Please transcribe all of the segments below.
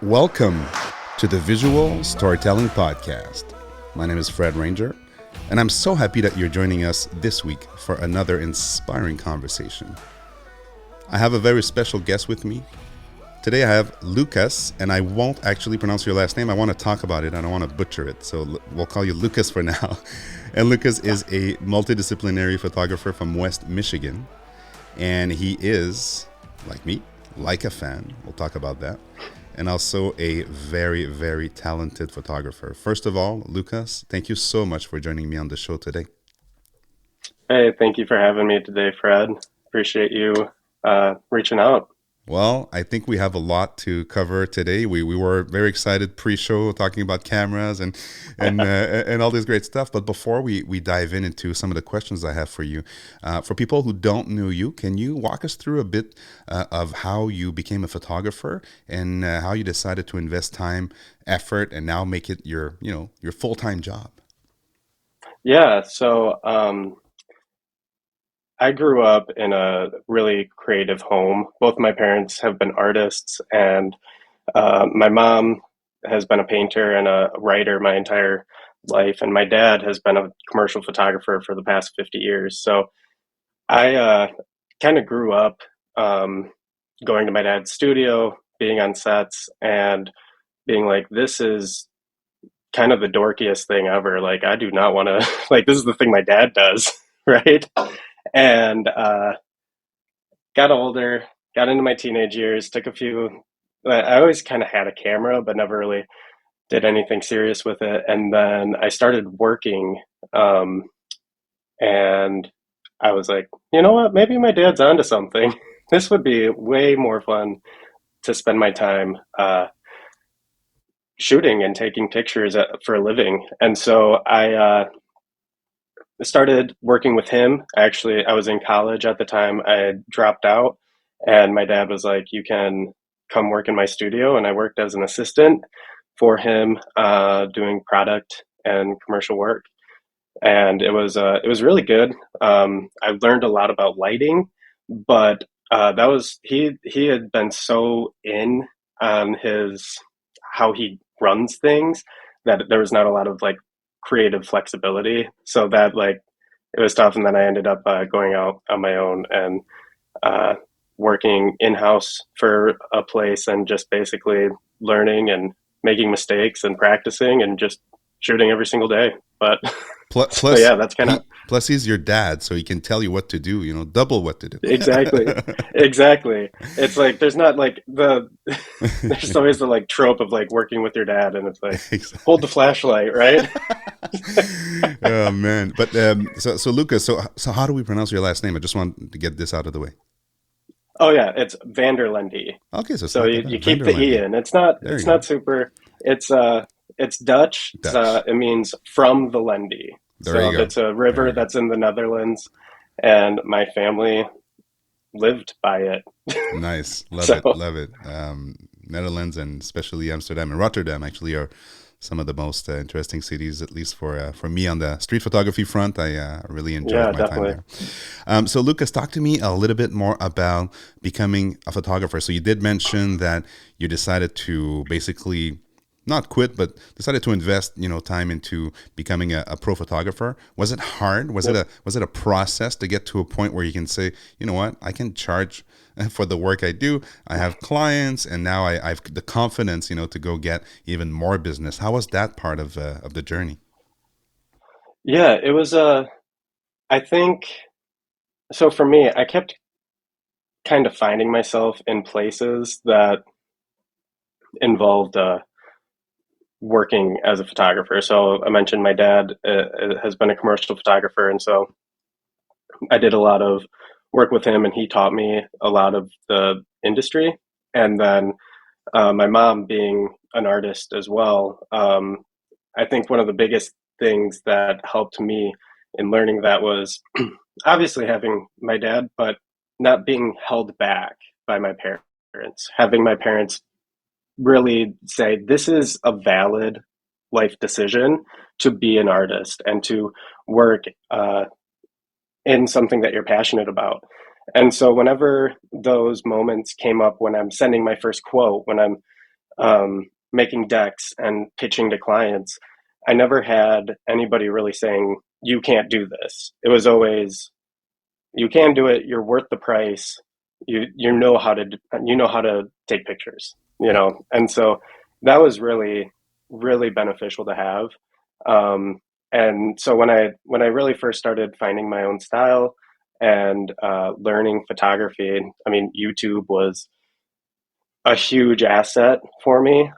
Welcome to the Visual Storytelling Podcast. My name is Fred Ranger, and I'm so happy that you're joining us this week for another inspiring conversation. I have a very special guest with me. Today I have Lukas, and I won't actually pronounce your last name. I want to talk about it. I don't want to butcher it, so we'll call you Lukas for now. And Lukas is a multidisciplinary photographer from West Michigan, and he is, like me, Leica fan. We'll talk about that. And also a very, very talented photographer. First of all, Lukas, thank you so much for joining me on the show today. Hey, thank you for having me today, Fred. Appreciate you reaching out. Well, I think we have a lot to cover today. We were very excited pre-show talking about cameras and all this great stuff. But before we dive into some of the questions I have for you, for people who don't know you, can you walk us through a bit of how you became a photographer and how you decided to invest time, effort, and now make it your full-time job? Yeah, I grew up in a really creative home. Both my parents have been artists, and my mom has been a painter and a writer my entire life, and my dad has been a commercial photographer for the past 50 years. So I kind of grew up going to my dad's studio, being on sets, and being like, this is kind of the dorkiest thing ever. Like, I do not want to, like, this is the thing my dad does, right? And got older, got into my teenage years, took a few, I always kind of had a camera, but never really did anything serious with it. And then I started working, and I was like, you know what? Maybe my dad's onto something. This would be way more fun to spend my time shooting and taking pictures for a living. And so I started working with him. Actually, I was in college at the time. I had dropped out, and my dad was like, "You can come work in my studio." And I worked as an assistant for him, doing product and commercial work. And it was really good. I learned a lot about lighting, but that was he had been so in on his how he runs things that there was not a lot of like creative flexibility. So that like it was tough, and then I ended up going out on my own and uh, working in house for a place and just basically learning and making mistakes and practicing and just shooting every single day. But so Plus, yeah, that's kind of he's your dad, so he can tell you what to do. Double what to do. exactly, exactly. It's like there's not like there's always the like trope of like working with your dad, and it's like hold the Exactly. flashlight, right? Oh man, but so Lucas, so how do we pronounce your last name? I just want to get this out of the way. Oh yeah, it's Vanderlende. Okay, so it's So not that you bad. keep the e Vanderlande. in. There It's you go. not super. It's Dutch. Dutch. It means from the Lendy. There you So go. it's a There river you go. that's in the Netherlands, and my family lived by it. Nice. Love it. So Love it. Netherlands and especially Amsterdam and Rotterdam actually are some of the most interesting cities, at least for me on the street photography front. I really enjoyed yeah, my time definitely. there. So, Lucas, talk to me a little bit more about becoming a photographer. So, you did mention that you decided to basically not quit, but decided to invest, time into becoming a pro photographer. Was it hard? Was it Yep. a process to get to a point where you can say, you know what, I can charge for the work I do. I have clients, and now I've the confidence, to go get even more business. How was that part of the journey? Yeah, it was. I think so. For me, I kept kind of finding myself in places that involved working as a photographer. So I mentioned my dad has been a commercial photographer, and so I did a lot of work with him, and he taught me a lot of the industry. And then my mom, being an artist as well, I think one of the biggest things that helped me in learning that was obviously having my dad, but not being held back by my parents, having my parents really say this is a valid life decision to be an artist and to work in something that you're passionate about. And so whenever those moments came up, when I'm sending my first quote, when I'm making decks and pitching to clients, I never had anybody really saying, you can't do this. It was always, you can do it. You're worth the price. You know how to take pictures. You Yeah. know, and so that was really beneficial to have. Um, and so when I really first started finding my own style and learning photography, I mean, YouTube was a huge asset for me.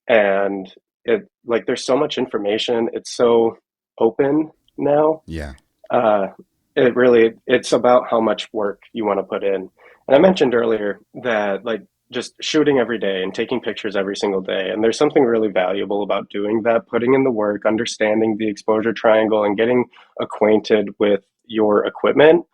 And it like there's so much information. It's so open now. Yeah. uh, it's about how much work you want to put in. And I mentioned earlier that like just shooting every day and taking pictures every single day. And there's something really valuable about doing that, putting in the work, understanding the exposure triangle, and getting acquainted with your equipment.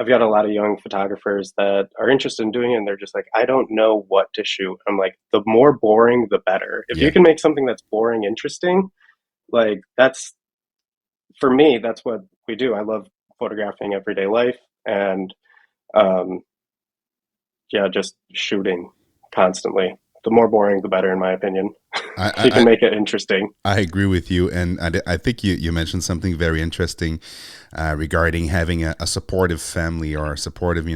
I've got a lot of young photographers that are interested in doing it, and they're just like, I don't know what to shoot. I'm like, the more boring, the better. If you Yeah. can make something that's boring interesting, like that's for me, that's what we do. I love photographing everyday life and um, yeah, just shooting constantly. The more boring, the better, in my opinion. I, If you can I, make it interesting. I agree with you, and I think you mentioned something very interesting regarding having a supportive family or a supportive,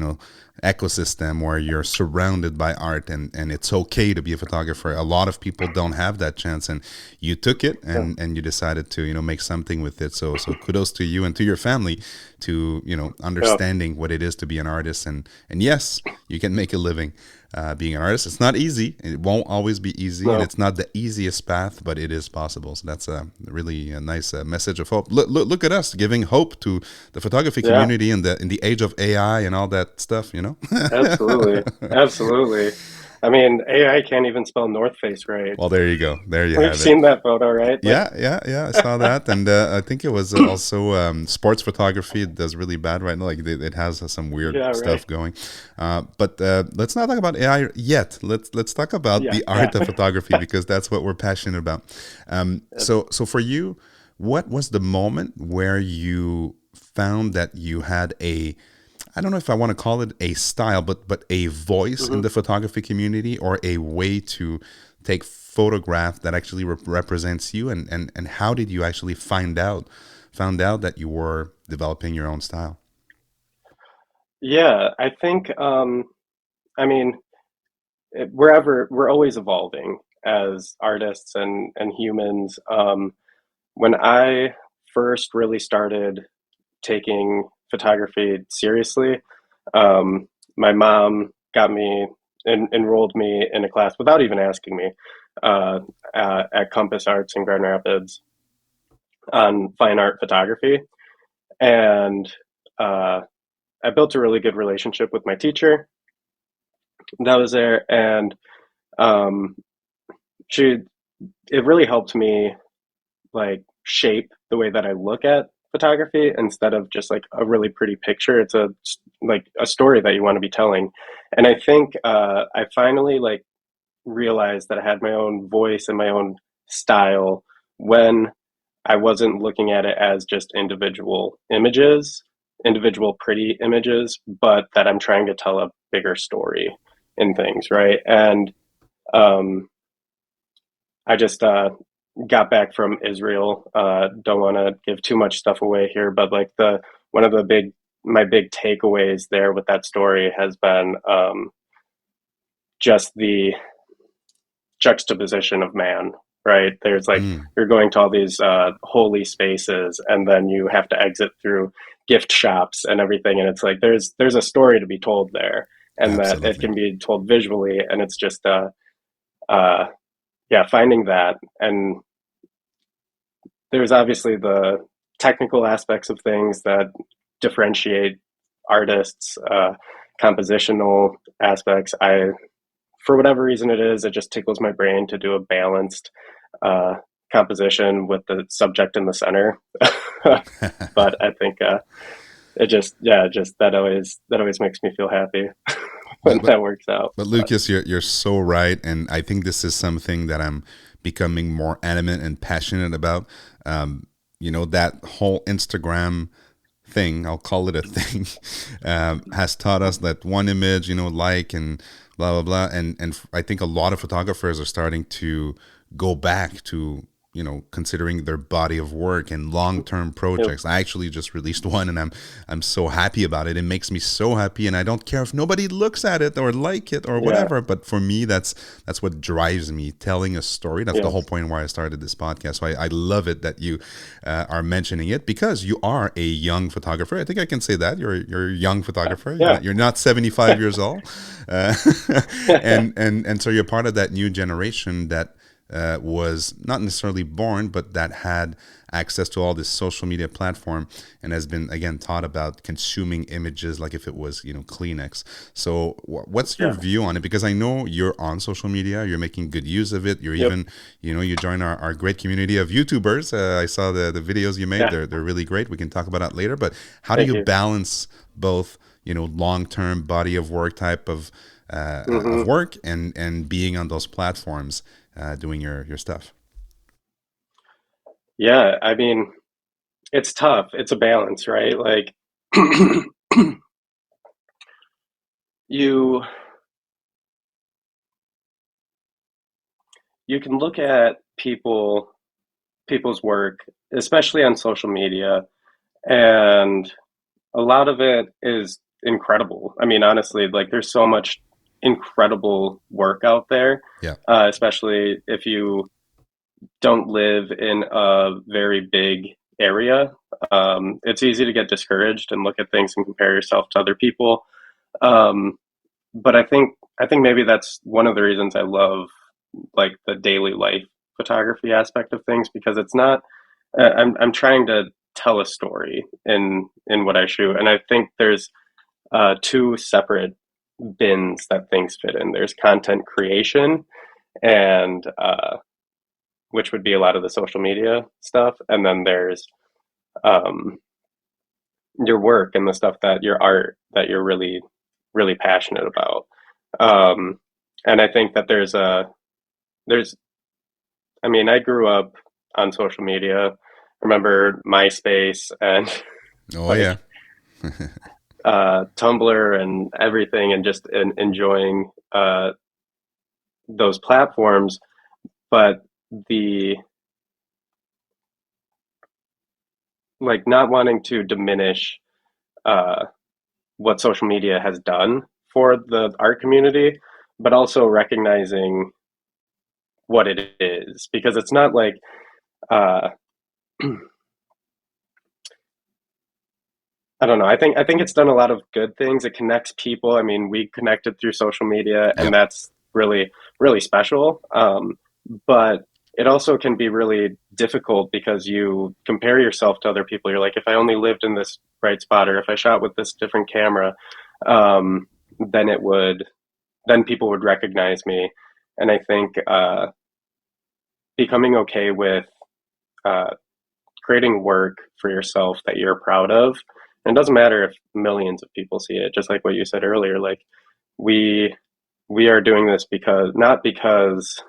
ecosystem where you're surrounded by art, and it's okay to be a photographer. A lot of people don't have that chance, and you took it, Yeah, and you decided to make something with it. So kudos to you and to your family to yeah, understanding what it is to be an artist, and yes, you can make a living. Being an artist, it's not easy. It won't always be easy, and no, it's not the easiest path, but it is possible. So that's a really nice message of hope. Look at us giving hope to the photography yeah, community in the age of AI and all that stuff. You know. absolutely, absolutely. I mean, AI can't even spell North Face right. Well, there you go. There you We've have it. seen that photo, right? Like, Yeah, yeah, yeah. I saw that, and I think it was also sports photography. It does really bad right now. Like it has some weird yeah, right. stuff going. But let's not talk about AI yet. Let's talk about Yeah, the yeah. art of photography because that's what we're passionate about. So for you, what was the moment where you found that you had a, I don't know if I want to call it a style, but a voice in Hmm. the photography community or a way to take photograph that actually represents you, and how did you actually found out that you were developing your own style? Yeah, I think. I mean, we're always evolving as artists and humans. When I first really started taking photography seriously, um, my mom got me enrolled me in a class without even asking me uh, at Compass Arts in Grand Rapids on fine art photography, and uh, I built a really good relationship with my teacher that was there, and um, she it really helped me like shape the way that I look at photography instead of just like a really pretty picture. It's a like a story that you want to be telling. And I think I finally like realized that I had my own voice and my own style when I wasn't looking at it as just individual images, individual pretty images, but that I'm trying to tell a bigger story in things, right? And um, I just got back from Israel. Don't want to give too much stuff away here, but like the one of the big takeaways there with that story has been just the juxtaposition of man. Right, there's like Mm, you're going to all these holy spaces, and then you have to exit through gift shops and everything, and it's like there's a story to be told there, and that it absolutely. can be told visually, and it's just uh, yeah, finding that. And there's obviously the technical aspects of things that differentiate artists, compositional aspects. For whatever reason it is, it just tickles my brain to do a balanced uh, composition with the subject in the center. But I think it just, yeah, just that always makes me feel happy when but but that works out. But But Lucas, you're so right, and I think this is something that I'm becoming more adamant and passionate about. Um, that whole Instagram thing, I'll call it a thing, has taught us that one image, like and blah blah blah. And I think a lot of photographers are starting to go back to, considering their body of work and long-term Yep. projects. I actually just released one, and I'm so happy about it. It makes me so happy, and I don't care if nobody looks at it or like it or Yeah. whatever. But for me, that's what drives me, telling a story. That's the whole Yes. point why I started this podcast. So I love it that you are mentioning it, because you are a young photographer. I think I can say that you're a young photographer. Yeah. You're not 75 years old, uh, and so you're part of that new generation that was not necessarily born, but that had access to all this social media platform, and has been again taught about consuming images like if it was Kleenex. So what's your Yeah. view on it? Because I know you're on social media, you're making good use of it. You're Yep. even you join our great community of YouTubers. I saw the videos you made. Yeah. They're really great. We can talk about that later. But how do Thank you you. balance both long term body of work type of Hmm. work and being on those platforms, doing your stuff? Yeah. I mean, it's tough. It's a balance, right? Like you you can look at people's work, especially on social media, and a lot of it is incredible. I mean, honestly, like there's so much incredible work out there, Yeah. especially if you don't live in a very big area. It's easy to get discouraged and look at things and compare yourself to other people. Um, but I think maybe that's one of the reasons I love like the daily life photography aspect of things, because it's not. I'm trying to tell a story in what I shoot, and I think there's two separate bins that things fit in. There's content creation, and which would be a lot of the social media stuff, and then there's um, your work and the stuff that your art that you're really passionate about. Um, and I think that there's I mean, I grew up on social media. Remember MySpace and Oh yeah. like Tumblr and everything, and just enjoying those platforms. But the like not wanting to diminish uh, what social media has done for the art community, but also recognizing what it is, because it's not like uh, I don't know. I think it's done a lot of good things. It connects people. I mean, we connected through social media, and Yep. that's really special. But it also can be really difficult because you compare yourself to other people. You're like, if I only lived in this bright spot, or if I shot with this different camera, um, then it would then people would recognize me. And I think becoming okay with uh, creating work for yourself that you're proud of. And it doesn't matter if millions of people see it, just like what you said earlier. Like we we are doing this because not because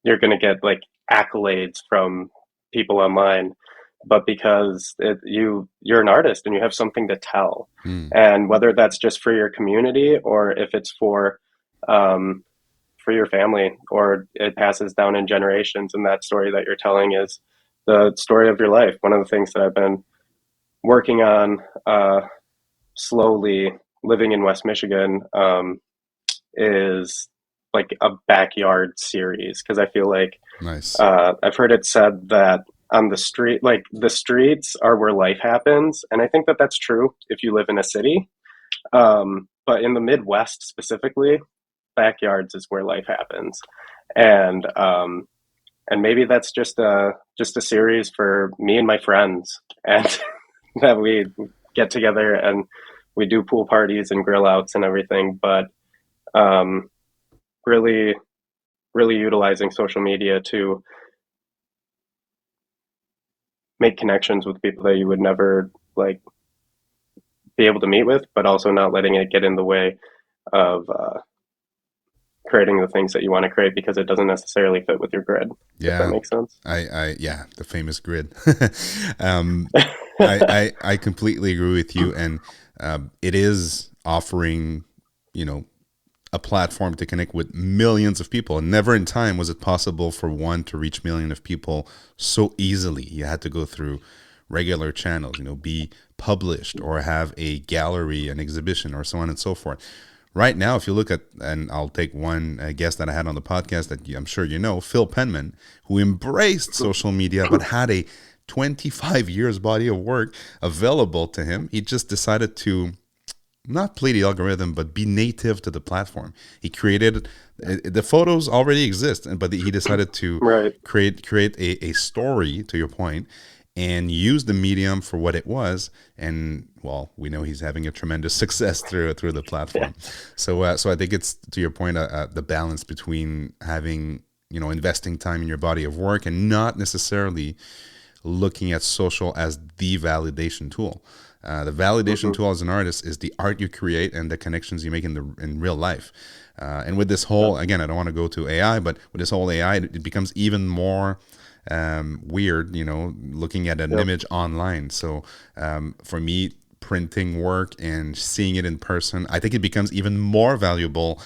you're going to get like accolades from people online, but because you're an artist and you have something to tell. Mm. And whether that's just for your community, or if it's um, for your family, or it passes down in generations, and that story that you're telling is the story of your life. One of the things that I've been working on slowly, living in West Michigan, is like a backyard series, because I feel like Nice. I've heard it said that on the street, like the streets are where life happens, and I think that that's true if you live in a city. But in the Midwest specifically, backyards is where life happens, and and maybe that's just a series for me and my friends, and that we get together and we do pool parties and grill outs and everything. But um, really, really utilizing social media to make connections with people that you would never like be able to meet with, but also not letting it get in the way of creating the things that you want to create, because it doesn't necessarily fit with your grid, if that Yeah. makes sense. Yeah, the famous grid. um, I completely agree with you, and it is offering. you know, a platform to connect with millions of people. And never in time was it possible for one to reach millions of people so easily. You had to go through regular channels, be published or have a gallery, an exhibition, or so on and so forth. Right now, if you look at, and I'll take one guest that I had on the podcast that I'm sure you know, Phil Penman, who embraced social media but had a 25 years body of work available to him. He just decided to not play the algorithm, but be native to the platform. He created the photos already exist, but he decided to Right. create a story. To your point, and use the medium for what it was. And well, we know he's having a tremendous success through the platform. So I think it's, to your point, the balance between having, investing time in your body of work and not necessarily looking at social as the validation tool. The validation tool as an artist is the art you create and the connections you make in real life. And with this whole, again, I don't want to go to AI, but with this whole AI, it becomes even more weird, looking at an Yep. image online. So for me, printing work and seeing it in person, I think it becomes even more valuable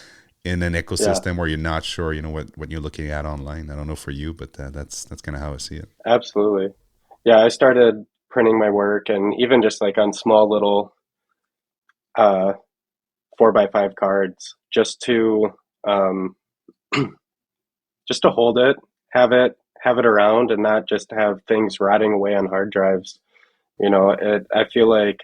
in an Yeah, ecosystem where you're not sure, what you're looking at online. I don't know for you, but that's kind of how I see it. absolutely. Yeah, I started printing my work and even just like on small little uh 4x5 cards um just to hold it, have it around and not just have things rotting away on hard drives. I feel like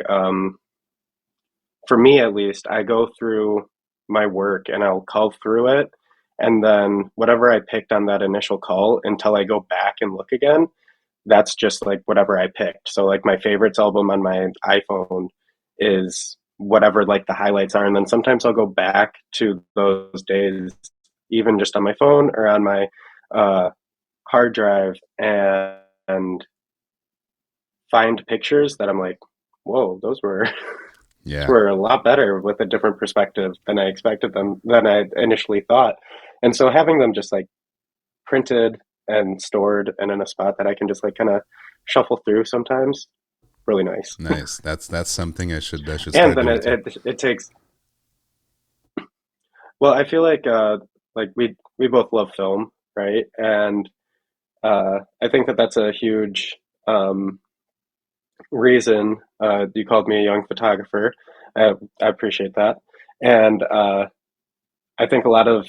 for me at least, I go through my work and I'll cull through it. And then whatever I picked on that initial cull until I go back and look again, that's just like whatever I picked. So like my favorites album on my iPhone is whatever like the highlights are. And then sometimes I'll go back to those days, even just on my phone or on my uh, hard drive and find pictures that I'm like, whoa, those were Yeah. were a lot better with a different perspective than I expected them than I initially thought. And so having them just like printed and stored and in a spot that I can just like kind of shuffle through sometimes, really nice. Nice. That's something I should And start then doing it, too. it it takes well, I feel like we both love film, right? And I think that that's a huge reason you called me a young photographer. I appreciate that. And I think a lot of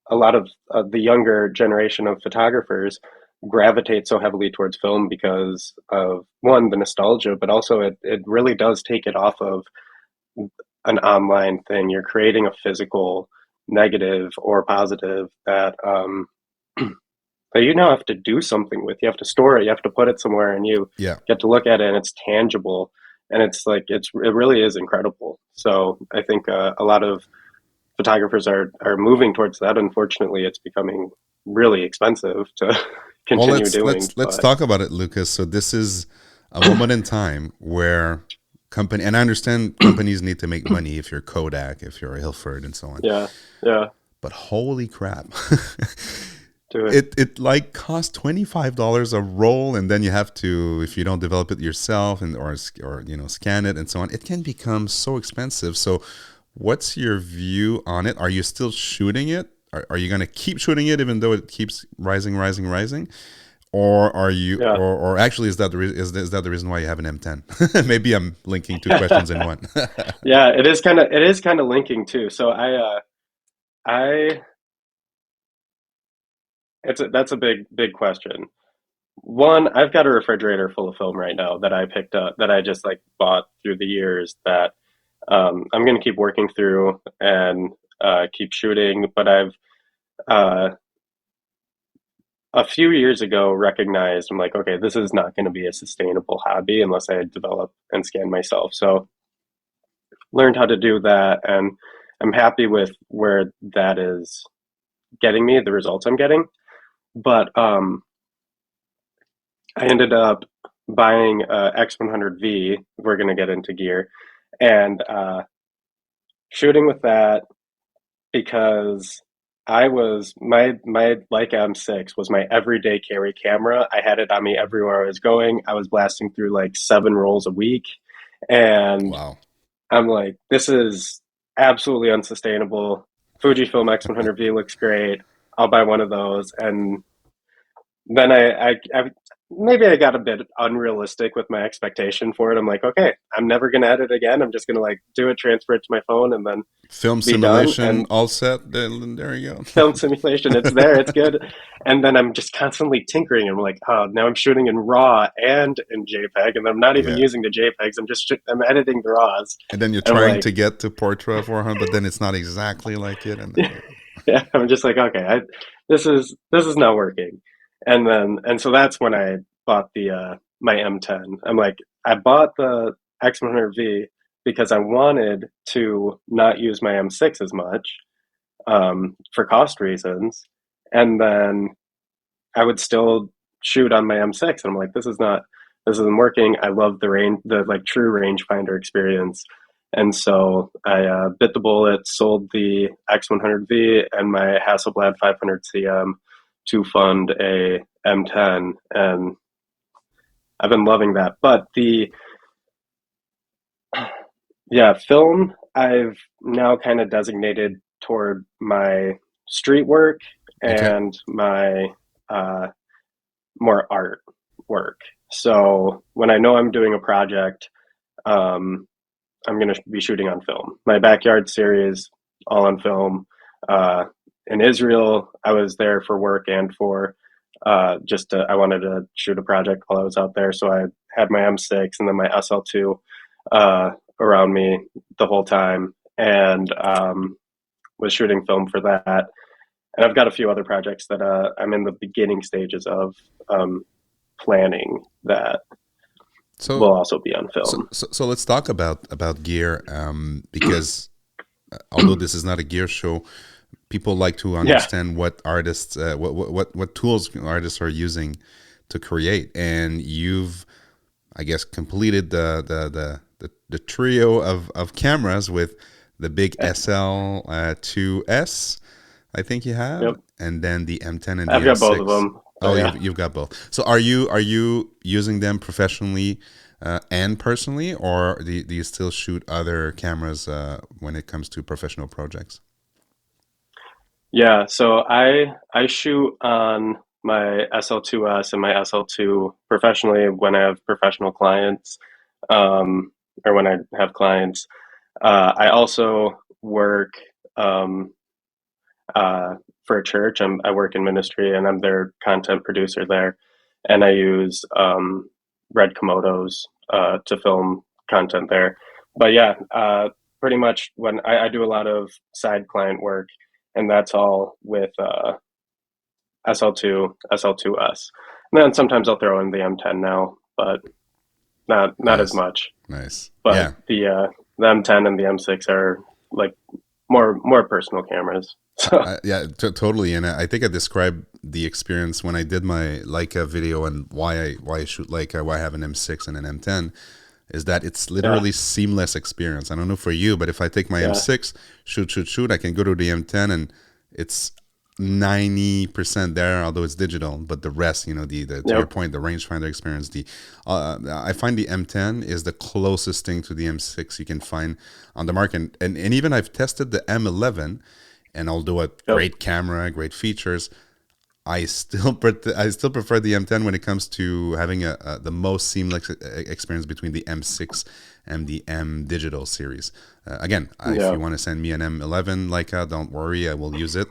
the younger generation of photographers gravitate so heavily towards film because of one, the nostalgia, but also it really does take it off of an online thing. You're creating a physical negative or positive that you now have to do something with. You have to store it, you have to put it somewhere, and you Yeah. get to look at it, and it's tangible, and it's like it really is incredible. So I think a lot of photographers are moving towards that. Unfortunately, it's becoming really expensive to Well, continue let's doing. let's let's But talk about it, Lucas. So this is a moment in time where company, and I understand companies need to make money if you're Kodak, if you're Ilford, and so on. yeah, yeah, But holy crap. do it. It like costs $25 a roll, and then you have to, if you don't develop it yourself and or scan it and so on, it can become so expensive. So what's your view on it? Are you still shooting it? Are you going to keep shooting it even though it keeps rising? Or are you, Yeah, or actually, is that the reason why you have an M10? Maybe I'm linking two questions in one. yeah. It is kind of linking too. So I that's a big question. One, I've got a refrigerator full of film right now that I picked up that I just like bought through the years that I'm going to keep working through and keep shooting. But I've uh, a few years ago recognized I'm like, okay, this is not going to be a sustainable hobby unless I develop and scan myself. So learned how to do that, and I'm happy with where that is getting me, the results I'm getting. But I ended up buying X100V. We're going to get into gear and shooting with that because my Leica M6 was my everyday carry camera. I had it on me everywhere I was going. I was blasting through like 7 rolls a week, and Wow. I'm like, this is absolutely unsustainable. Fujifilm X100V looks great. I'll buy one of those. And then I maybe I got a bit unrealistic with my expectation for it. I'm like, okay, I'm never going to edit again. I'm just going to like do it, transfer it to my phone, and then Film be done. simulation And all set. Then there you go. film simulation, it's there, it's good. And then I'm just constantly tinkering. I'm like, oh, now I'm shooting in RAW and in JPEG, and I'm not even Yeah. using the JPEGs. I'm editing the RAWs. And then you're And I'm trying like, to get to Portra 400, but then it's not exactly like it. And then, yeah, I'm just like, okay, this is not working. And so that's when I bought the my M10. I'm like, I bought the X100V because I wanted to not use my M6 as much, for cost reasons, and then I would still shoot on my M6. And I'm like, this isn't working. I love the like true rangefinder experience. And so I bit the bullet, sold the X100V and my Hasselblad 500 CM to fund a M10, and I've been loving that. But the yeah, film I've now kind of designated toward my street work okay. and my uh, more art work. So when I know I'm doing a project, um, I'm going to be shooting on film. My backyard series, all on film. Uh, in Israel, I was there for work and for I wanted to shoot a project while I was out there. So I had my M6 and then my SL2 uh, around me the whole time, and was shooting film for that. And I've got a few other projects that I'm in the beginning stages of planning that So, will also be on film. so let's talk about gear, because although this is not a gear show, people like to Yeah. understand what artists, what tools artists are using to create. And you've, I guess, completed the trio of cameras with the big SL2S, I think you have, Yep. and then the M10 and the I've got both of M6. them. Oh, So yeah. you've got both. So are you using them professionally and personally, or do you still shoot other cameras when it comes to professional projects? Yeah. So I shoot on my SL2S and my SL2 professionally when I have professional clients, or when I have clients. I also work um, for a church. I work in ministry, and I'm their content producer there. And I use Red Komodos to film content there. But yeah, pretty much when I do a lot of side client work, and that's all with SL2, SL2S. And then sometimes I'll throw in the M10 now, but not as Nice, much. nice. But Yeah, the M10 and the M6 are like more personal cameras. So yeah, totally. And I think I described the experience when I did my Leica video and why I shoot Leica, why I have an M6 and an M10, is that it's yeah, literally seamless experience. I don't know for you, but if I take my yeah, M6, shoot, I can go to the M10 and it's 90% there, although it's digital. But the rest, the to your yep, point, the rangefinder experience, I find the M10 is the closest thing to the M6 you can find on the market. And even I've tested the M11, and although a yep, great camera, great features, I still prefer the M10 when it comes to having the most seamless experience between the M6 and the M digital series. Again, if yeah, you want to send me an M11 Leica, don't worry, I will use it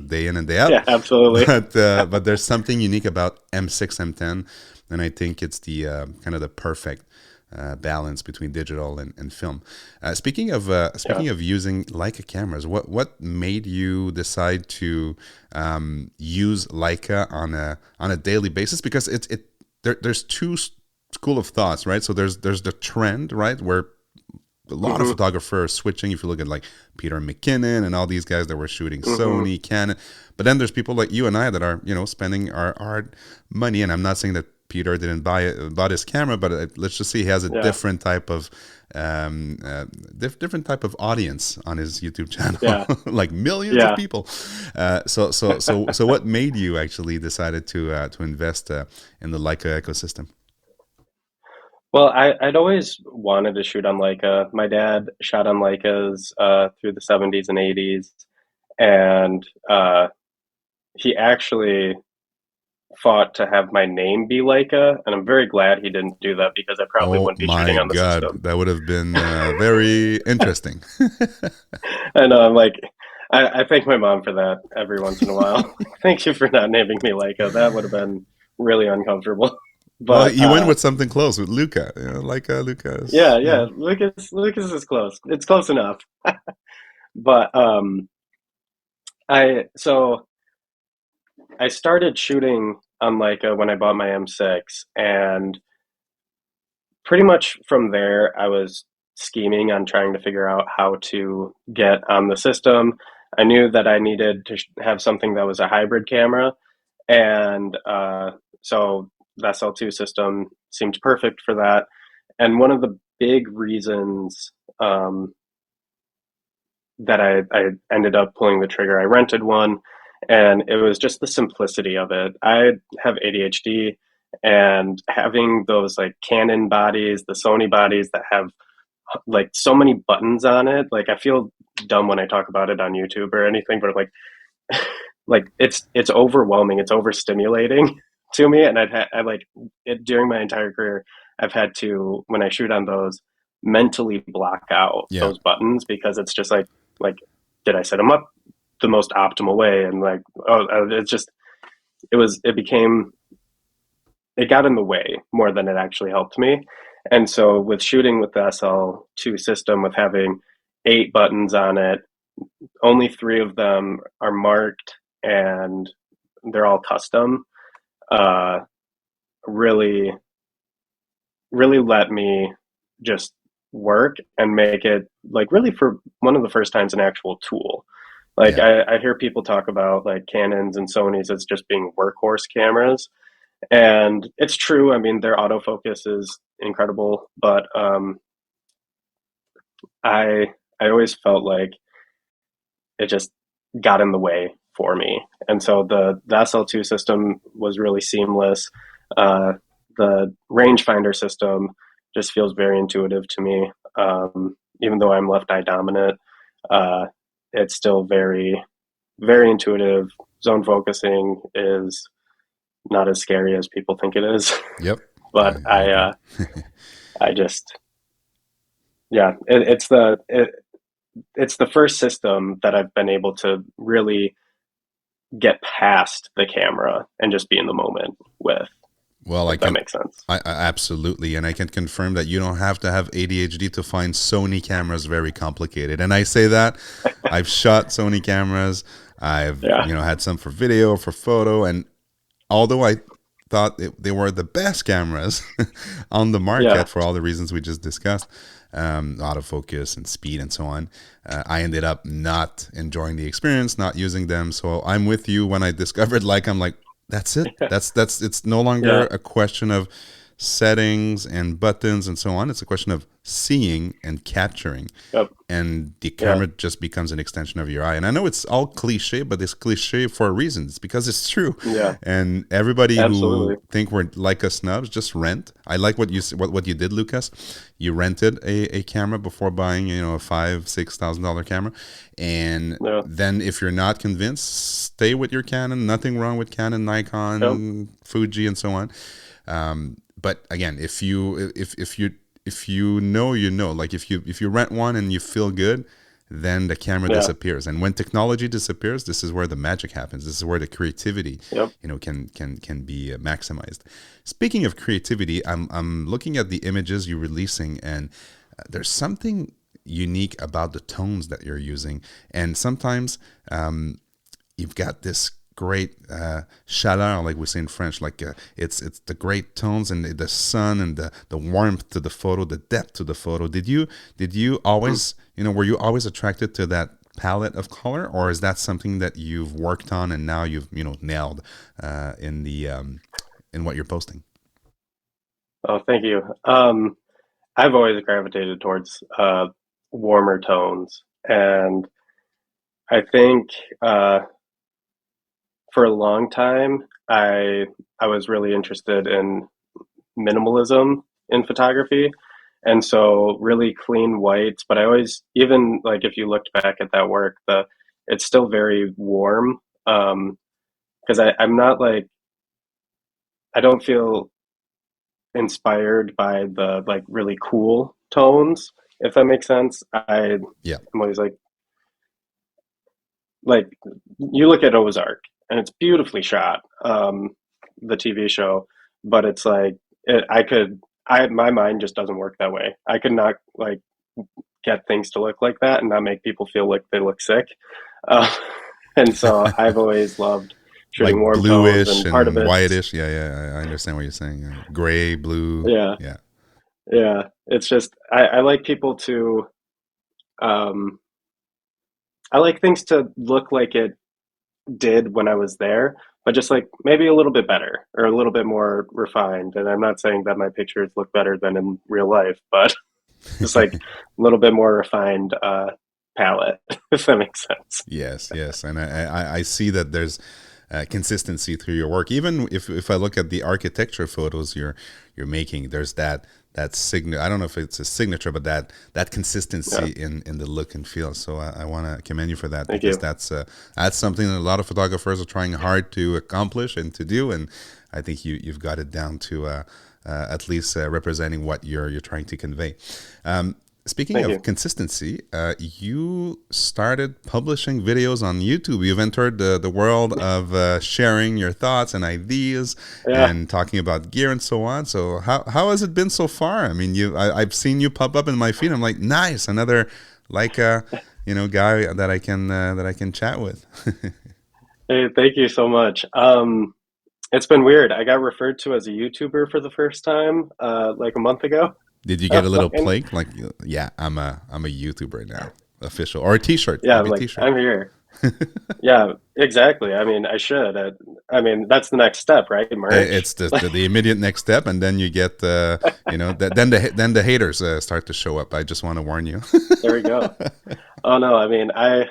day in and day out. yeah, absolutely. But there's something unique about M6 M10, and I think it's the kind of the perfect balance between digital and film. Yeah. Speaking of using Leica cameras, what made you decide to use Leica on a daily basis? Because there's two school of thoughts, right? So there's the trend, right, where a lot of Hmm. photographers are switching. If you look at like Peter McKinnon and all these guys that were shooting Hmm. Sony, Canon, but then there's people like you and I that are spending our money. And I'm not saying that Peter didn't bought his camera, but let's just say he has a Yeah. different type of different type of audience on his YouTube channel, Yeah. like millions of Yeah. people. So what made you actually decided to invest in the Leica ecosystem? Well, I'd always wanted to shoot on Leica. My dad shot on Leicas through the 70s and 80s, and he actually fought to have my name be Leica, and I'm very glad he didn't do that because I probably Oh wouldn't be my shooting on the God, system. that would have been very interesting. And I'm like, I thank my mom for that every once in a while. Thank you for not naming me Leica. That would have been really uncomfortable. Well, But you went with something close with Luca, like yeah, Lucas. Yeah. yeah, Lucas is close. It's close enough. But so I started shooting on Leica when I bought my M6, and pretty much from there, I was scheming on trying to figure out how to get on the system. I knew that I needed to have something that was a hybrid camera, and so the SL2 system seemed perfect for that. And one of the big reasons that I ended up pulling the trigger, I rented one, and it was just the simplicity of it. I have ADHD, and having those like Canon bodies, the Sony bodies that have like so many buttons on it, like I feel dumb when I talk about it on YouTube or anything, but like it's overwhelming, it's overstimulating to me, and I like it during my entire career. I've had to, when I shoot on those, mentally block out Yeah. those buttons because it's just like did I set them up the most optimal way, and like it's just it became it got in the way more than it actually helped me. And so with shooting with the SL2 system, with having 8 buttons on it, only 3 of them are marked and they're all custom. Uh, really, really let me just work and make it like really for one of the first times an actual tool. Like Yeah. I hear people talk about like Canons and Sonys as just being workhorse cameras, and it's true. I mean, their autofocus is incredible, but I I always felt like it just got in the way for me. And so the SL2 system was really seamless. Uh, the rangefinder system just feels very intuitive to me. Even though I'm left eye dominant, uh, it's still very, very intuitive. Zone focusing is not as scary as people think it is. Yep. But I agree. I just, yeah, it's the first system that I've been able to really get past the camera and just be in the moment with, Well, I if that can, makes sense. I absolutely, and I can confirm that you don't have to have ADHD to find Sony cameras very complicated. And I say that I've shot Sony cameras. I've Yeah, had some for video, for photo, and although I thought they were the best cameras on the yeah, market for all the reasons we just discussed, autofocus and speed and so on, I ended up not enjoying the experience, not using them. So I'm with you. When I discovered like, I'm like, that's it. That's it's no longer yeah, a question of settings and buttons and so on. It's a question of seeing and capturing, yep, and the yeah, camera just becomes an extension of your eye. And I know it's all cliche, but it's cliche for a reason. It's because it's true. yeah, And everybody who absolutely. think we're like us snubs, just rent. I like what you did, Lucas. You rented a camera before buying, a $5,000-6,000 camera, and Yeah, then if you're not convinced, stay with your Canon. Nothing wrong with Canon, yep, Nikon, Fuji, and so on. But again, if you know, like if you rent one and you feel good, then the camera yeah, disappears. And when technology disappears, this is where the magic happens. This is where the creativity, yep. can be maximized. Speaking of creativity, I'm looking at the images you're releasing, and there's something unique about the tones that you're using. And sometimes you've got this great chaleur, like we say in French, like it's the great tones and the sun and the warmth to the photo, the depth to the photo. Did you Hmm. always, were you always attracted to that palette of color, or is that something that you've worked on and now you've nailed in what you're posting? Oh, thank you. I've always gravitated towards warmer tones, and I think for a long time I was really interested in minimalism, in photography. And so really clean whites, but I always, even like if you looked back at that work, it's still very warm. Because I'm not like, I don't feel inspired by the like really cool tones, if that makes sense. I'm Yeah. always like you look at Ozark and it's beautifully shot, the TV show, but it's like I could I my mind just doesn't work that way. I could not like get things to look like that and not make people feel like they look sick. Uh, and so I've always loved shooting Like warm tones, bluish and part of and it's whitish. Yeah, yeah, I understand what you're saying. Gray, blue. yeah, Yeah. yeah. It's just I like people to um, I like things to look like it did when I was there, but just like maybe a little bit better or a little bit more refined. And I'm not saying that my pictures look better than in real life, but just like a little bit more refined palette, if that makes sense. Yes, yes, and I see that there's consistency through your work. Even if I look at the architecture photos you're making, there's that signature. I don't know if it's a signature, but that Yeah, consistency in the look and feel. So I want to commend you for that, thank because you. that's something that a lot of photographers are trying hard to accomplish and to do, and I think you've got it down to at least representing what you're trying to convey. Speaking Thank of you. consistency, you started publishing videos on YouTube. You've entered the world of sharing your thoughts and ideas Yeah. and talking about gear and so on. So how has it been so far? I mean, I've seen you pop up in my feed. I'm like, nice, another Leica, guy that I can chat with. Hey, thank you so much. It's been weird. I got referred to as a YouTuber for the first time, like a month ago. Did you get a little Online. plaque like, yeah, I'm a YouTuber now, official, or a T-shirt, Yeah, I'm maybe a like, T-shirt. I'm here. Yeah, exactly. I mean, I should. I mean, that's the next step, right? Merch. It's the immediate next step, and then you get then the haters start to show up. I just want to warn you. There we go. Oh no, I mean, I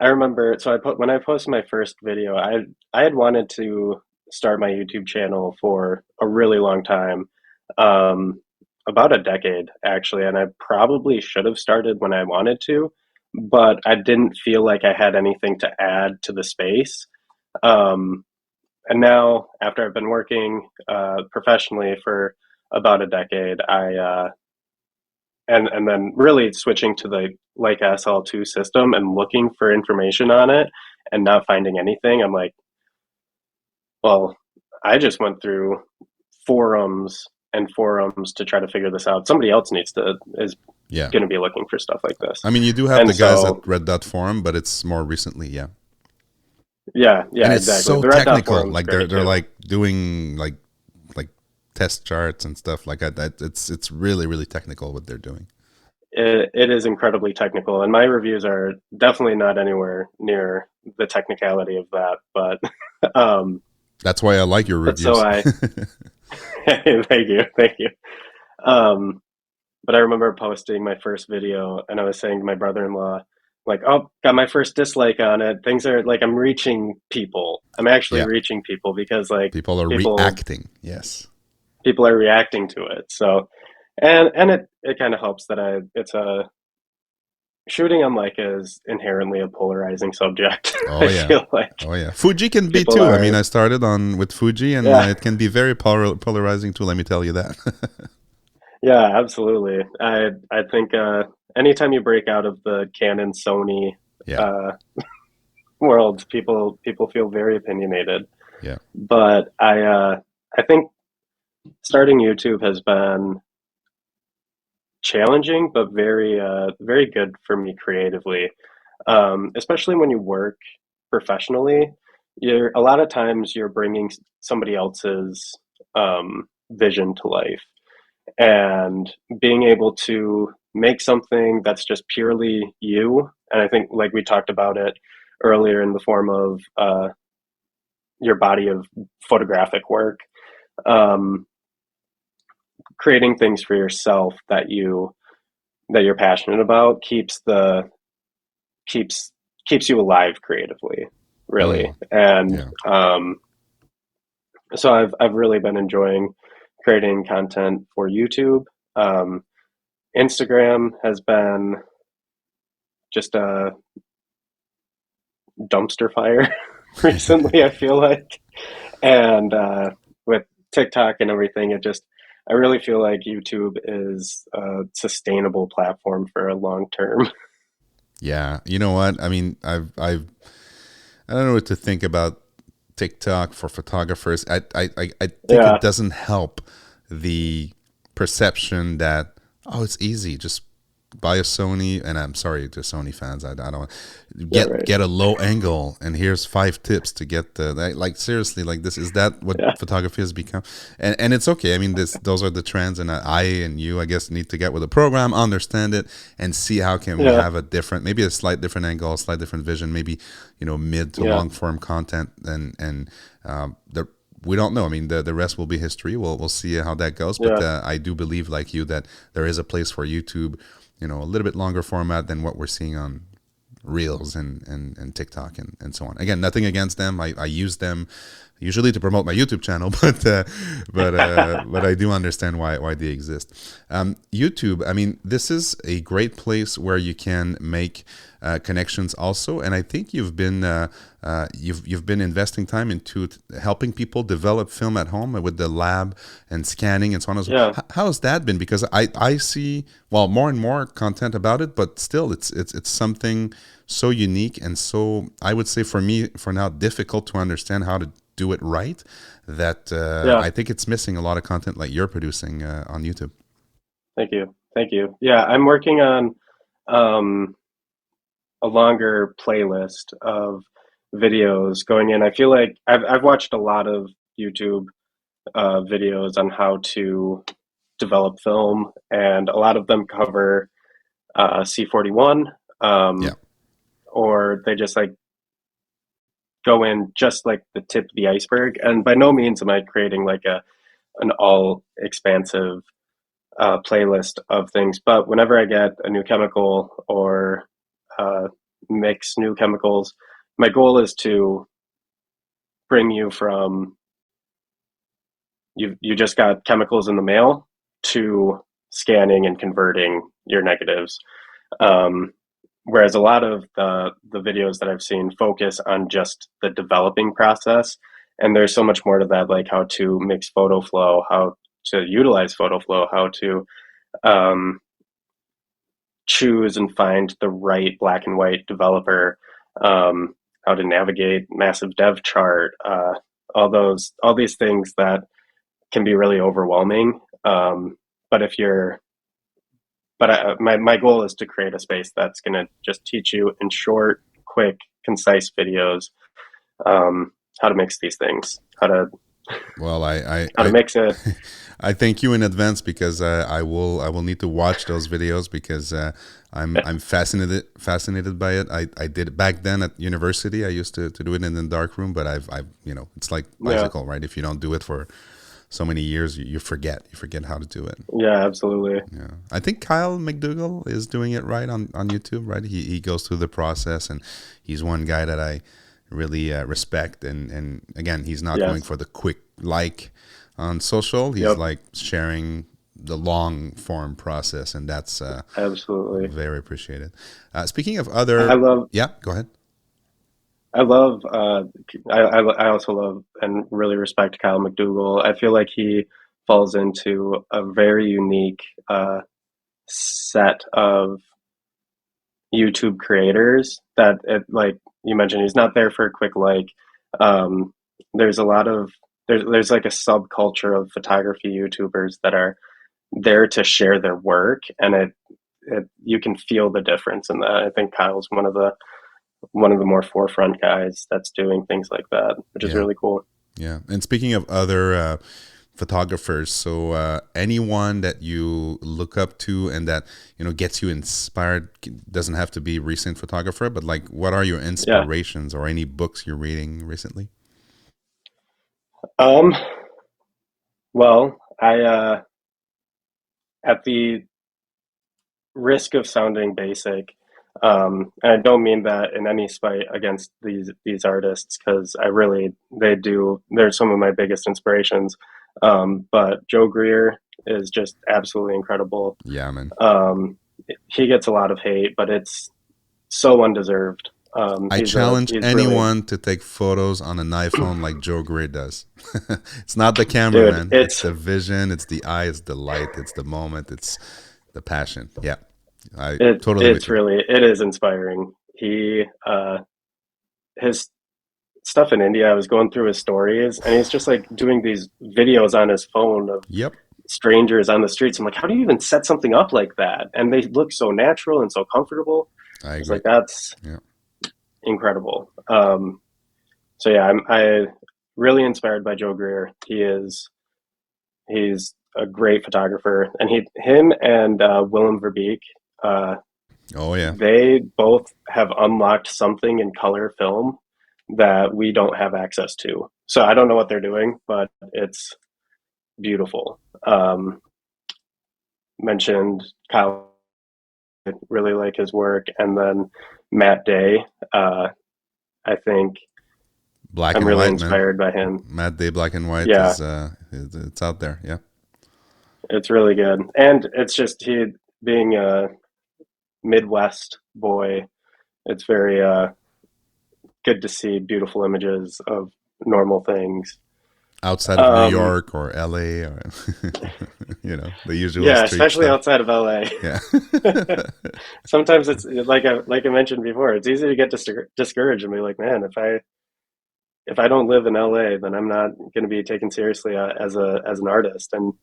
remember. So I put when I posted my first video, I had wanted to start my YouTube channel for a really long time, um, about a decade actually, and I probably should have started when I wanted to, but I didn't feel like I had anything to add to the space. Um, and now, after I've been working professionally for about a decade, and then really switching to the Leica SL2 system and looking for information on it and not finding anything. I'm like, well, I just went through forums and forums to try to figure this out. Somebody else is Yeah, going to be looking for stuff like this. I mean, you do have And the guys at so, Red Dot Forum, but it's more recently, yeah. yeah, And yeah, it's exactly. so The Red Dot technical. forum is Like great they're too. like doing like test charts and stuff like that. It's really really technical what they're doing. It is incredibly technical, and my reviews are definitely not anywhere near the technicality of that. Um, That's why I like your but so reviews. I, thank you, thank you. Um, but I remember posting my first video, and I was saying to my brother-in-law, like, "Oh, got my first dislike on it. Things are like I'm reaching people. I'm actually Yeah, reaching people because like people are people reacting. Yes. people are reacting to it. So, and it kind of helps that it's a shooting on Leica is inherently a polarizing subject. Oh I yeah. feel like Oh yeah. Fuji can be people too. I mean, are, I started on with Fuji, and yeah, it can be very polarizing too. Let me tell you that. yeah, absolutely. I think anytime you break out of the Canon Sony Yeah. uh, world, people feel very opinionated. Yeah. But I think starting YouTube has been challenging, but very good for me creatively. Especially when you work professionally, you're a lot of times you're bringing somebody else's vision to life, and being able to make something that's just purely you. And I think, like we talked about it earlier, in the form of your body of photographic work, um, creating things for yourself that you're passionate about keeps keeps you alive creatively, really. Mm, And yeah. so I've really been enjoying creating content for YouTube. Um, Instagram has been just a dumpster fire recently, I feel like. And with TikTok and everything, I really feel like YouTube is a sustainable platform for a long term. Yeah, you know what? I mean, I don't know what to think about TikTok for photographers. I think Yeah, it doesn't help the perception that, oh, it's easy, just buy a Sony. And I'm sorry to Sony fans, I don't yeah, right. get a low angle, and here's 5 tips to get like seriously, like this is that what Yeah, photography has become. And it's okay. I mean, this those are the trends, and I and you, I guess, need to get with the program, understand it, and see how can we yeah, have a different, maybe a slight different angle, a slight different vision, maybe, mid to yeah, long form content. And the we don't know. I mean, the rest will be history. We'll see how that goes. But yeah, I do believe, like you, that there is a place for YouTube, a little bit longer format than what we're seeing on Reels and TikTok and so on. Again, nothing against them. I use them usually to promote my YouTube channel, but I do understand why they exist. YouTube, I mean, this is a great place where you can make connections also, and I think you've been investing time into helping people develop film at home with the lab and scanning and so on and so on. yeah. How has that been? Because I see, well, more and more content about it, but still it's something so unique and so, I would say, for me for now, difficult to understand how to do it right, that Yeah. I think it's missing a lot of content like you're producing on YouTube. Thank you. Thank you. Yeah, I'm working on um, a longer playlist of videos going in. I feel like I've watched a lot of YouTube videos on how to develop film, and a lot of them cover C41, Yeah. or they just like go in just like the tip of the iceberg. And by no means am I creating like a an all expansive playlist of things. But whenever I get a new chemical or uh, mix new chemicals, my goal is to bring you from you just got chemicals in the mail to scanning and converting your negatives. Um, Whereas a lot of the videos that I've seen focus on just the developing process, and there's so much more to that, like how to mix photo flow, how to utilize photo flow, how to um, choose and find the right black and white developer, um, how to navigate massive dev chart, all these things that can be really overwhelming. But if you're, but my goal is to create a space that's going to just teach you in short, quick, concise videos how to mix these things, Well, how to mix it. I thank you in advance, because I will need to watch those videos, because I'm fascinated by it. I did it back then at university. I used to do it in the dark room, but I've it's like Yeah, bicycle, right? If you don't do it for so many years, you forget how to do it. yeah, absolutely. Yeah, I think Kyle McDougall is doing it right on YouTube, right? He goes through the process, and he's one guy that I really respect. And again, he's not going Yes. for the quick like on social. He's Yep. like sharing the long form process, and that's Absolutely. very appreciated. Speaking of I other, love yeah, go ahead. I love I also love and really respect Kyle McDougall. I feel like he falls into a very unique set of YouTube creators that it, like you mentioned, he's not there for a quick like. Um, there's a lot of there's like a subculture of photography YouTubers that are there to share their work, and it you can feel the difference in that. I think Kyle's one of the more forefront guys that's doing things like that, which is Yeah, really cool. yeah. And speaking of other photographers, so anyone that you look up to and that gets you inspired, doesn't have to be recent photographer, but like, what are your Yeah. inspirations or any books you're reading recently? Um, well, I at the risk of sounding basic, and I don't mean that in any spite against these artists, because I really they do they're some of my biggest inspirations. But Joe Greer is just absolutely incredible. Yeah, man. Um, he gets a lot of hate, but it's so undeserved. I challenge He's really, anyone to take photos on an iPhone like Joe Gray does. It's not the camera, dude. man. It's the vision, it's the eye, it's the light, it's the moment, it's the passion. Yeah, I totally with It's you. really, it is inspiring. His stuff in India, I was going through his stories, and he's just like doing these videos on his phone of Yep, strangers on the streets. I'm like, how do you even set something up like that? And they look so natural and so comfortable. I I was agree. like, that's Yeah, incredible. So yeah, I really inspired by Joe Greer. He's a great photographer, and him and Willem Verbeek, uh, oh yeah. they both have unlocked something in color film that we don't have access to. So I don't know what they're doing, but it's beautiful. Mentioned Kyle, I really like his work, and then Matt Day. I think Black I'm and really white, man. inspired by him. Mad Day Black and White Yeah, is it's out there. Yeah, it's really good, and it's just he being a Midwest boy. It's very good to see beautiful images of normal things. outside of New Um, York or LA or the usual yeah, street especially stuff. outside of LA. Yeah. Sometimes it's like I mentioned before, it's easy to get discouraged and be like, man, if I don't live in LA, then I'm not going to be taken seriously as an artist. And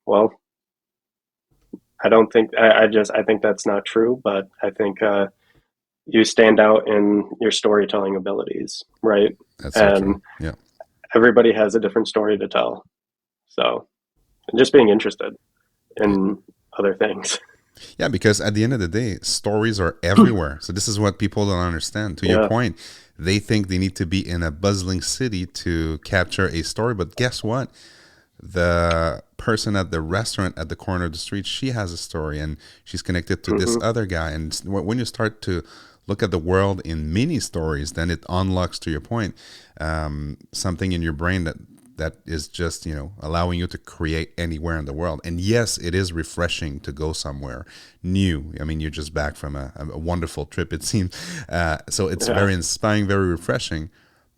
well, I don't think I think that's not true, but I think you stand out in your storytelling abilities, right? That's so true. And Yeah. everybody has a different story to tell. So, and just being interested in other things. Yeah, because at the end of the day, stories are everywhere. So this is what people don't understand. To your Yeah. point, they think they need to be in a bustling city to capture a story, but guess what? The person at the restaurant at the corner of the street, she has a story and she's connected to this Hmm. other guy. And when you start to look at the world in mini stories, then it unlocks, to your point, something in your brain that is just allowing you to create anywhere in the world. And yes, it is refreshing to go somewhere new. I mean, you're just back from a wonderful trip, it seems. So it's Yeah. very inspiring, very refreshing,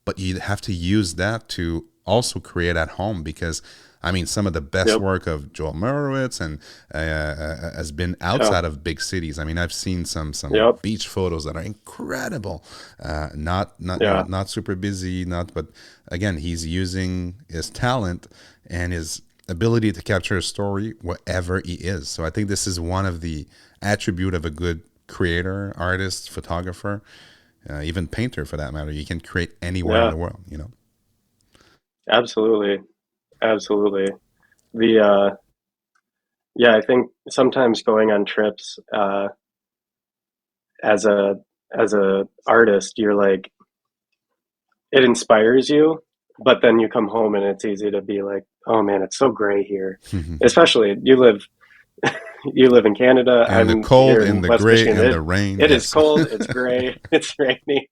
but you have to use that to also create at home, because I mean, some of the best Yep. work of Joel Murowitz and has been Yeah. outside of big cities. I mean, I've seen some Yep. beach photos that are incredible. Not Yeah. not super busy, not but again, he's using his talent and his ability to capture a story wherever he is. So I think this is one of the attribute of a good creator, artist, photographer, even painter for that matter. You can create anywhere in Yeah. the world. Absolutely. Absolutely. The Yeah, I think sometimes going on trips as a artist, you're like it inspires you, but then you come home and it's easy to be like, oh man, it's so gray here. Especially you live in Canada. And the I'm cold, here and in the West gray, Michigan. and the rain. It is Yes. cold, it's gray, it's rainy,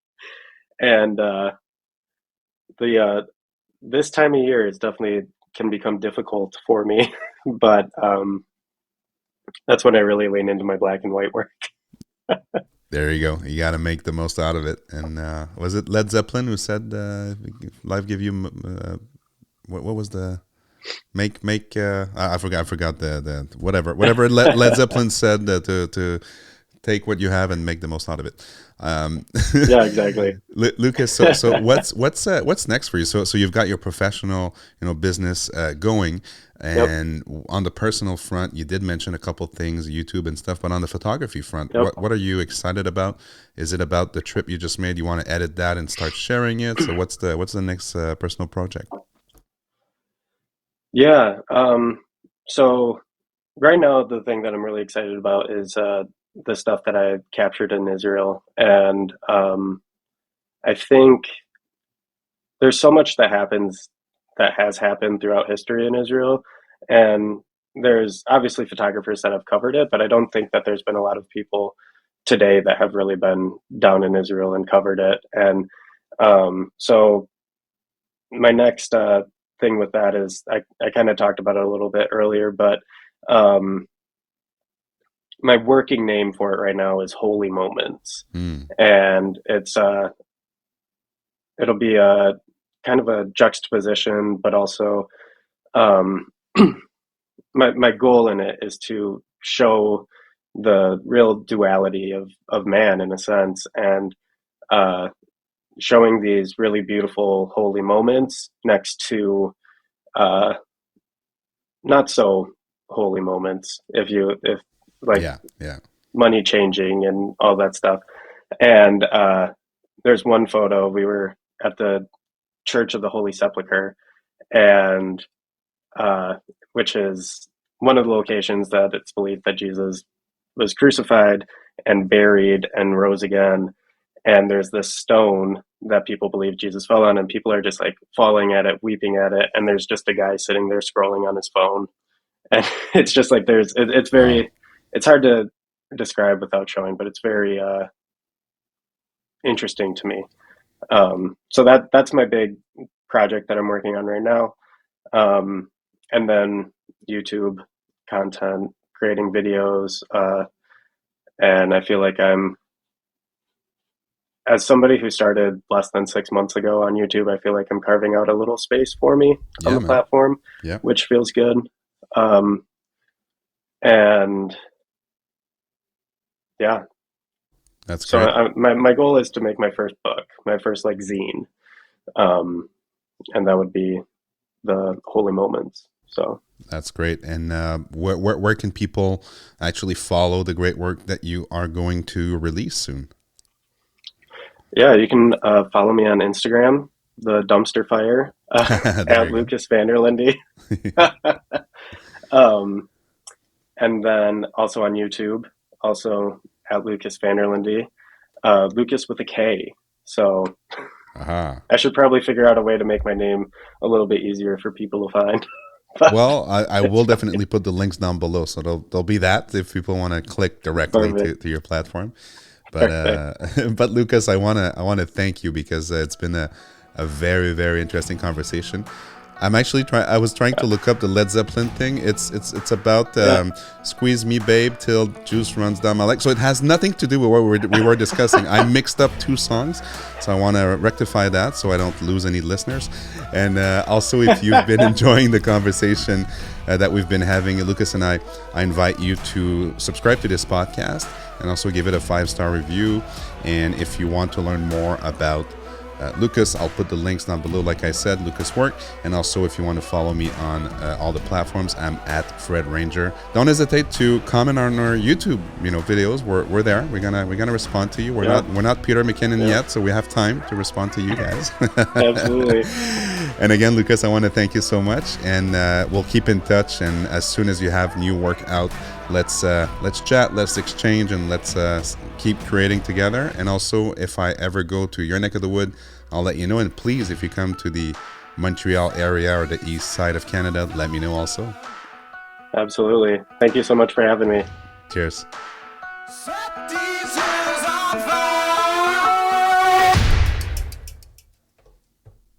and the this time of year is definitely can become difficult for me. But that's when I really lean into my black and white work. There you go. You got to make the most out of it. And was it Led Zeppelin who said, "Life give you what was the make?" I forgot the whatever Led Zeppelin said, to take what you have and make the most out of it. Um, Yeah, exactly. Lucas, so what's next for you? So you've got your professional business going, Yep. and on the personal front, you did mention a couple things, YouTube and stuff. But on the photography front, Yep. what are you excited about? Is it about the trip you just made? You want to edit that and start sharing it? So what's the next personal project? Yeah. So right now, the thing that I'm really excited about is the stuff that I captured in Israel, and I think there's so much that has happened throughout history in Israel, and there's obviously photographers that have covered it, but I don't think that there's been a lot of people today that have really been down in Israel and covered it, and so my next thing with that is I kind of talked about it a little bit earlier, but um, my working name for it right now is Holy Moments, Mm. and it'll be a kind of a juxtaposition, but also um, my goal in it is to show the real duality of man in a sense, and uh, showing these really beautiful holy moments next to uh, not so holy moments, if like Yeah, yeah. money changing and all that stuff. And there's one photo, we were at the Church of the Holy Sepulchre, and uh, which is one of the locations that it's believed that Jesus was crucified and buried and rose again. And there's this stone that people believe Jesus fell on, and people are just like falling at it, weeping at it. And there's just a guy sitting there scrolling on his phone. And it's just like it's Wow. very, it's hard to describe without showing, but it's very interesting to me. So that's my big project that I'm working on right now. Um, and then YouTube content, creating videos, and I feel like I'm, as somebody who started less than 6 months ago on YouTube, I feel like I'm carving out a little space for me on Yeah, the man. platform, Yeah, which feels good. Um, and yeah, that's so great. my goal is to make my first book, my first like zine, um, and that would be the Holy Moments. So That's great. And where can people actually follow the great work that you are going to release soon? yeah, you can follow me on Instagram, the dumpster fire, There at you Lukas Vanderlende. go. um, and then also on YouTube, also at Lukas Vanderlinde, Lucas with a K. So Aha. I should probably figure out a way to make my name a little bit easier for people to find. But Well, I will it's fine. definitely put the links down below, so there'll be that if people want to click directly Perfect. to your platform. But Perfect. but Lucas, I wanna thank you because it's been a very very interesting conversation. I was trying to look up the Led Zeppelin thing. It's about Yeah, "Squeeze Me, Babe, Till Juice Runs Down My Leg." So it has nothing to do with what we were discussing. I mixed up two songs, so I want to rectify that so I don't lose any listeners. And also, if you've been enjoying the conversation that we've been having, Lucas and I invite you to subscribe to this podcast and also give it a 5-star review. And if you want to learn more about Lucas, I'll put the links down below, like I said, Lucas Work. And also, if you want to follow me on all the platforms, I'm at Fred Ranger. Don't hesitate to comment on our YouTube, videos. We're there. We're gonna respond to you. We're yeah, not Peter McKinnon yeah. yet, so we have time to respond to you guys. Absolutely. And again, Lucas, I want to thank you so much, and we'll keep in touch. And as soon as you have new work out, let's chat, let's exchange, and let's keep creating together. And also, if I ever go to your neck of the wood, I'll let you know. And please, if you come to the Montreal area or the east side of Canada, let me know also. Absolutely. Thank you so much for having me. Cheers.